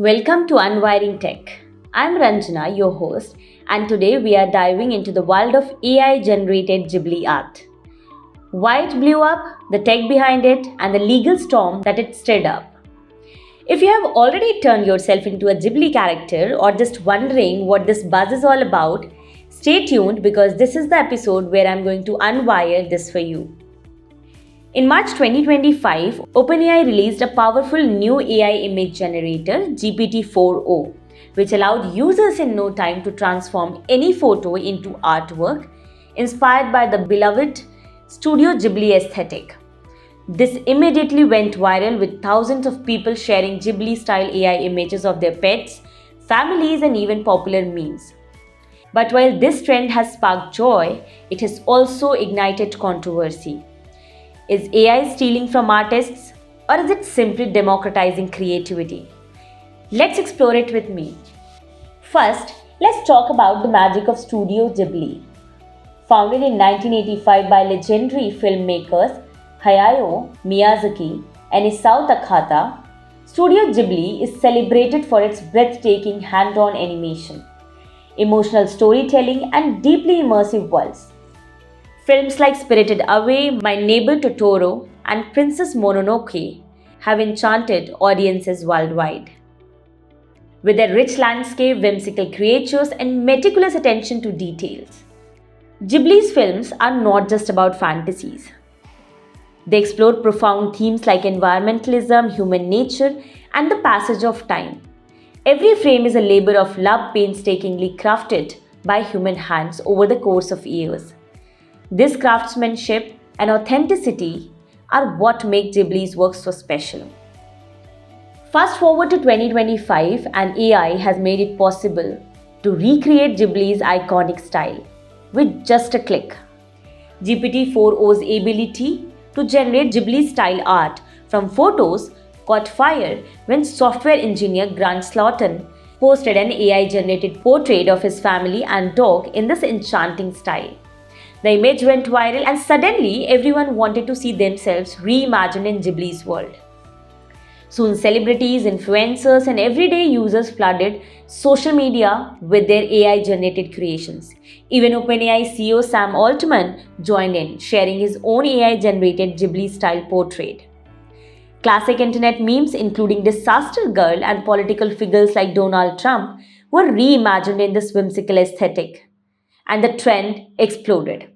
Welcome to Unwiring Tech. I'm Ranjana, your host, and today we are diving into the world of AI generated Ghibli art. Why it blew up, the tech behind it, and the legal storm that it stirred up. If you have already turned yourself into a Ghibli character or just wondering what this buzz is all about, stay tuned because this is the episode where I'm going to unwire this for you. In March 2025, OpenAI released a powerful new AI image generator, GPT-4o, which allowed users in no time to transform any photo into artwork inspired by the beloved Studio Ghibli aesthetic. This immediately went viral with thousands of people sharing Ghibli-style AI images of their pets, families, and even popular memes. But while this trend has sparked joy, it has also ignited controversy. Is AI stealing from artists, or is it simply democratizing creativity? Let's explore it with me. First, let's talk about the magic of Studio Ghibli. Founded in 1985 by legendary filmmakers Hayao Miyazaki and Isao Takahata, Studio Ghibli is celebrated for its breathtaking hand-on animation, emotional storytelling, and deeply immersive worlds. Films like Spirited Away, My Neighbor Totoro, and Princess Mononoke have enchanted audiences worldwide. With their rich landscape, whimsical creatures, and meticulous attention to details, Ghibli's films are not just about fantasies. They explore profound themes like environmentalism, human nature, and the passage of time. Every frame is a labor of love painstakingly crafted by human hands over the course of years. This craftsmanship and authenticity are what make Ghibli's work so special. Fast forward to 2025 and AI has made it possible to recreate Ghibli's iconic style with just a click. GPT-4o's ability to generate Ghibli-style art from photos caught fire when software engineer Grant Slaughton posted an AI-generated portrait of his family and dog in this enchanting style. The image went viral and suddenly everyone wanted to see themselves reimagined in Ghibli's world. Soon celebrities, influencers, and everyday users flooded social media with their AI-generated creations. Even OpenAI CEO Sam Altman joined in, sharing his own AI-generated Ghibli-style portrait. Classic internet memes including Disaster Girl and political figures like Donald Trump were reimagined in this whimsical aesthetic, and the trend exploded.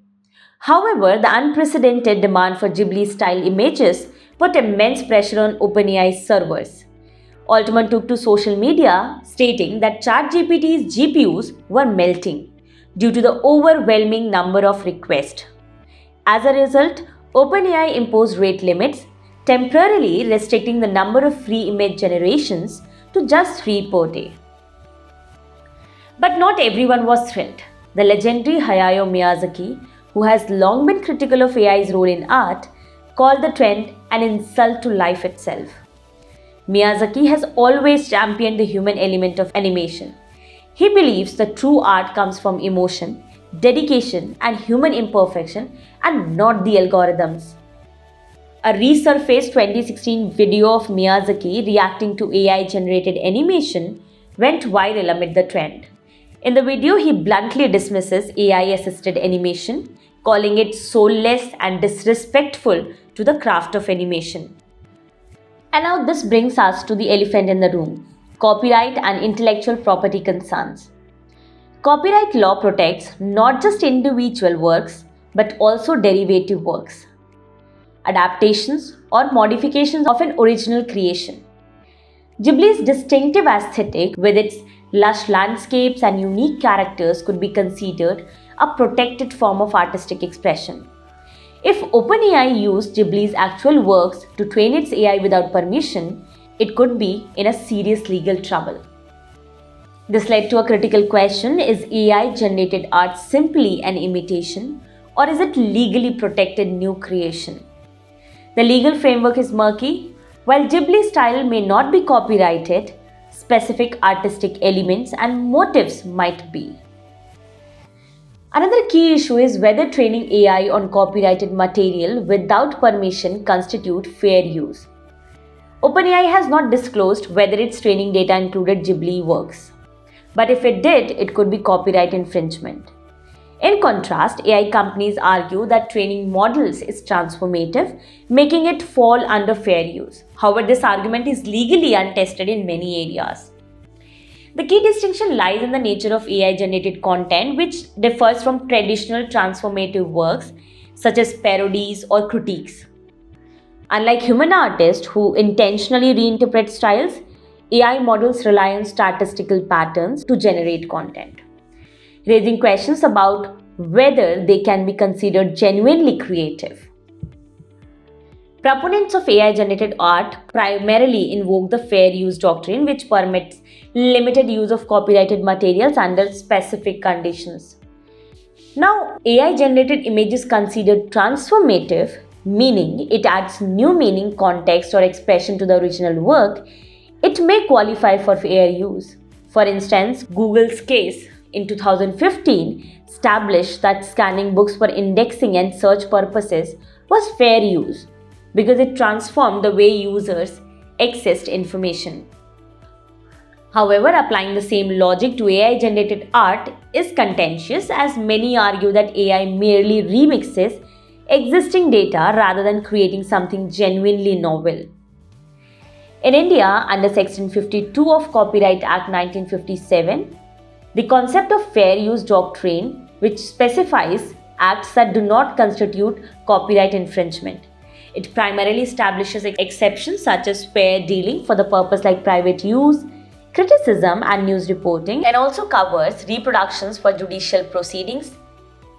However, the unprecedented demand for Ghibli-style images put immense pressure on OpenAI's servers. Altman took to social media stating that ChatGPT's GPUs were melting due to the overwhelming number of requests. As a result, OpenAI imposed rate limits, temporarily restricting the number of free image generations to just 3 per day. But not everyone was thrilled. The legendary Hayao Miyazaki, who has long been critical of AI's role in art, called the trend an insult to life itself. Miyazaki has always championed the human element of animation. He believes the true art comes from emotion, dedication, and human imperfection, and not the algorithms. A resurfaced 2016 video of Miyazaki reacting to AI-generated animation went viral amid the trend. In the video, he bluntly dismisses AI-assisted animation, calling it soulless and disrespectful to the craft of animation. And now this brings us to the elephant in the room: copyright and intellectual property concerns. Copyright law protects not just individual works, but also derivative works, adaptations or modifications of an original creation. Ghibli's distinctive aesthetic, with its lush landscapes and unique characters, could be considered a protected form of artistic expression. If OpenAI used Ghibli's actual works to train its AI without permission, it could be in a serious legal trouble. This led to a critical question: is AI-generated art simply an imitation, or is it legally protected new creation? The legal framework is murky. While Ghibli style may not be copyrighted, specific artistic elements and motifs might be. Another key issue is whether training AI on copyrighted material without permission constitute fair use. OpenAI has not disclosed whether its training data included Ghibli works, but if it did, it could be copyright infringement. In contrast, AI companies argue that training models is transformative, making it fall under fair use. However, this argument is legally untested in many areas. The key distinction lies in the nature of AI-generated content, which differs from traditional transformative works such as parodies or critiques. Unlike human artists who intentionally reinterpret styles, AI models rely on statistical patterns to generate content, raising questions about whether they can be considered genuinely creative. Proponents of AI-generated art primarily invoke the fair use doctrine, which permits limited use of copyrighted materials under specific conditions. Now, AI-generated image is considered transformative, meaning it adds new meaning, context, or expression to the original work. It may qualify for fair use. For instance, Google's case in 2015 established that scanning books for indexing and search purposes was fair use because it transformed the way users accessed information. However, applying the same logic to AI-generated art is contentious, as many argue that AI merely remixes existing data rather than creating something genuinely novel. In India, under Section 52 of Copyright Act 1957, the concept of fair use doctrine, which specifies acts that do not constitute copyright infringement. It primarily establishes exceptions such as fair dealing for the purpose like private use, criticism and news reporting, and also covers reproductions for judicial proceedings,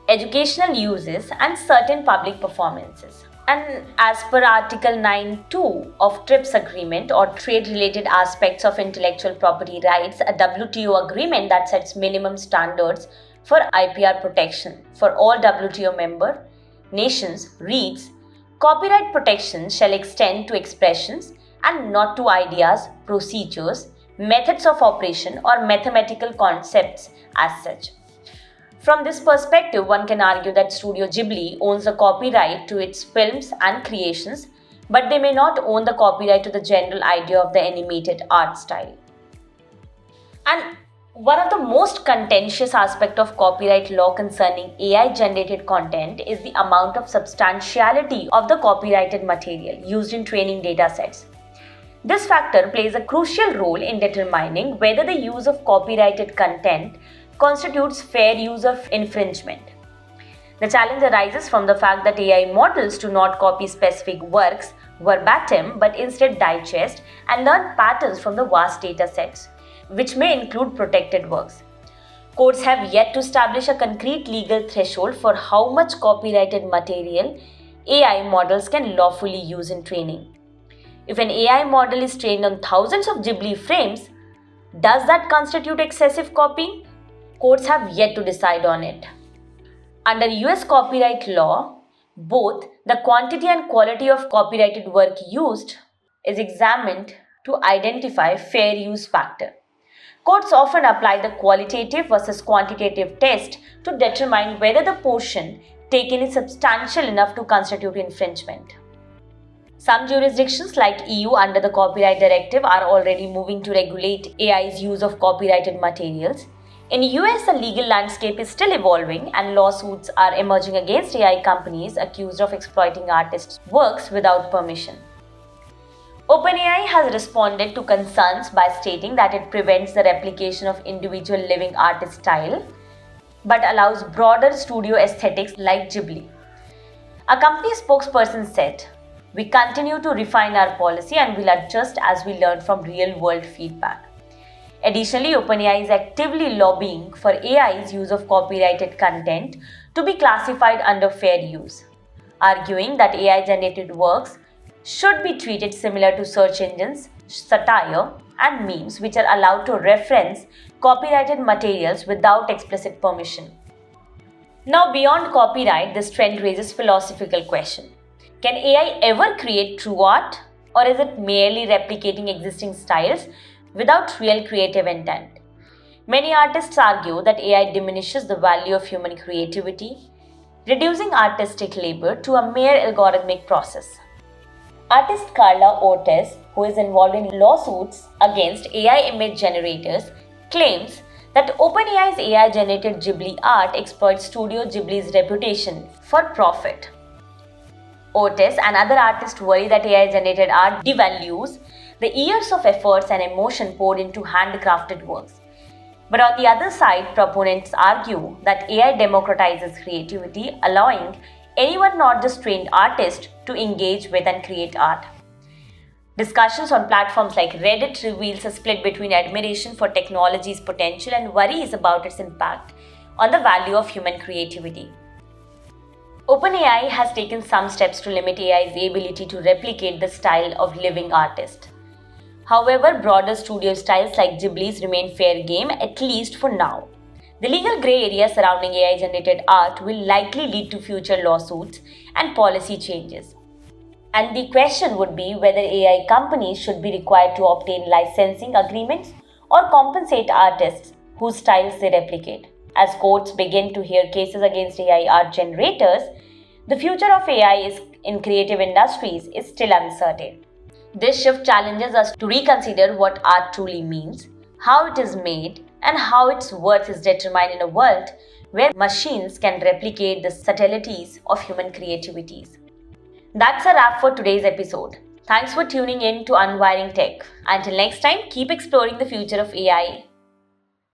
educational uses and certain public performances. And as per Article 9.2 of TRIPS agreement or trade-related aspects of intellectual property rights, a WTO agreement that sets minimum standards for IPR protection for all WTO member nations reads, copyright protection shall extend to expressions and not to ideas, procedures, methods of operation or mathematical concepts as such. From this perspective, one can argue that Studio Ghibli owns the copyright to its films and creations, but they may not own the copyright to the general idea of the animated art style. And one of the most contentious aspects of copyright law concerning AI-generated content is the amount of substantiality of the copyrighted material used in training datasets. This factor plays a crucial role in determining whether the use of copyrighted content constitutes fair use of infringement. The challenge arises from the fact that AI models do not copy specific works verbatim but instead digest and learn patterns from the vast data sets, which may include protected works. Courts have yet to establish a concrete legal threshold for how much copyrighted material AI models can lawfully use in training. If an AI model is trained on thousands of Ghibli frames, does that constitute excessive copying? Courts have yet to decide on it. Under US copyright law, both the quantity and quality of copyrighted work used is examined to identify fair use factor. Courts often apply the qualitative versus quantitative test to determine whether the portion taken is substantial enough to constitute infringement. Some jurisdictions like EU under the Copyright Directive are already moving to regulate AI's use of copyrighted materials. In the US, the legal landscape is still evolving and lawsuits are emerging against AI companies accused of exploiting artists' works without permission. OpenAI has responded to concerns by stating that it prevents the replication of individual living artist style but allows broader studio aesthetics like Ghibli. A company spokesperson said, "We continue to refine our policy and will adjust as we learn from real-world feedback." Additionally, OpenAI is actively lobbying for AI's use of copyrighted content to be classified under fair use, arguing that AI-generated works should be treated similar to search engines, satire, and memes, which are allowed to reference copyrighted materials without explicit permission. Now, beyond copyright, this trend raises philosophical question. Can AI ever create true art, or is it merely replicating existing styles without real creative intent? Many artists argue that AI diminishes the value of human creativity, reducing artistic labor to a mere algorithmic process. Artist Carla Ortiz, who is involved in lawsuits against AI image generators, claims that OpenAI's AI-generated Ghibli art exploits Studio Ghibli's reputation for profit. Otis and other artists worry that AI-generated art devalues the years of efforts and emotion poured into handcrafted works. But on the other side, proponents argue that AI democratizes creativity, allowing anyone not just trained artists to engage with and create art. Discussions on platforms like Reddit reveals a split between admiration for technology's potential and worries about its impact on the value of human creativity. OpenAI has taken some steps to limit AI's ability to replicate the style of living artists. However, broader studio styles like Ghibli's remain fair game, at least for now. The legal grey area surrounding AI-generated art will likely lead to future lawsuits and policy changes. And the question would be whether AI companies should be required to obtain licensing agreements or compensate artists whose styles they replicate. As courts begin to hear cases against AI art generators, the future of AI in creative industries is still uncertain. This shift challenges us to reconsider what art truly means, how it is made, and how its worth is determined in a world where machines can replicate the subtleties of human creativities. That's a wrap for today's episode. Thanks for tuning in to Unwiring Tech. Until next time, keep exploring the future of AI.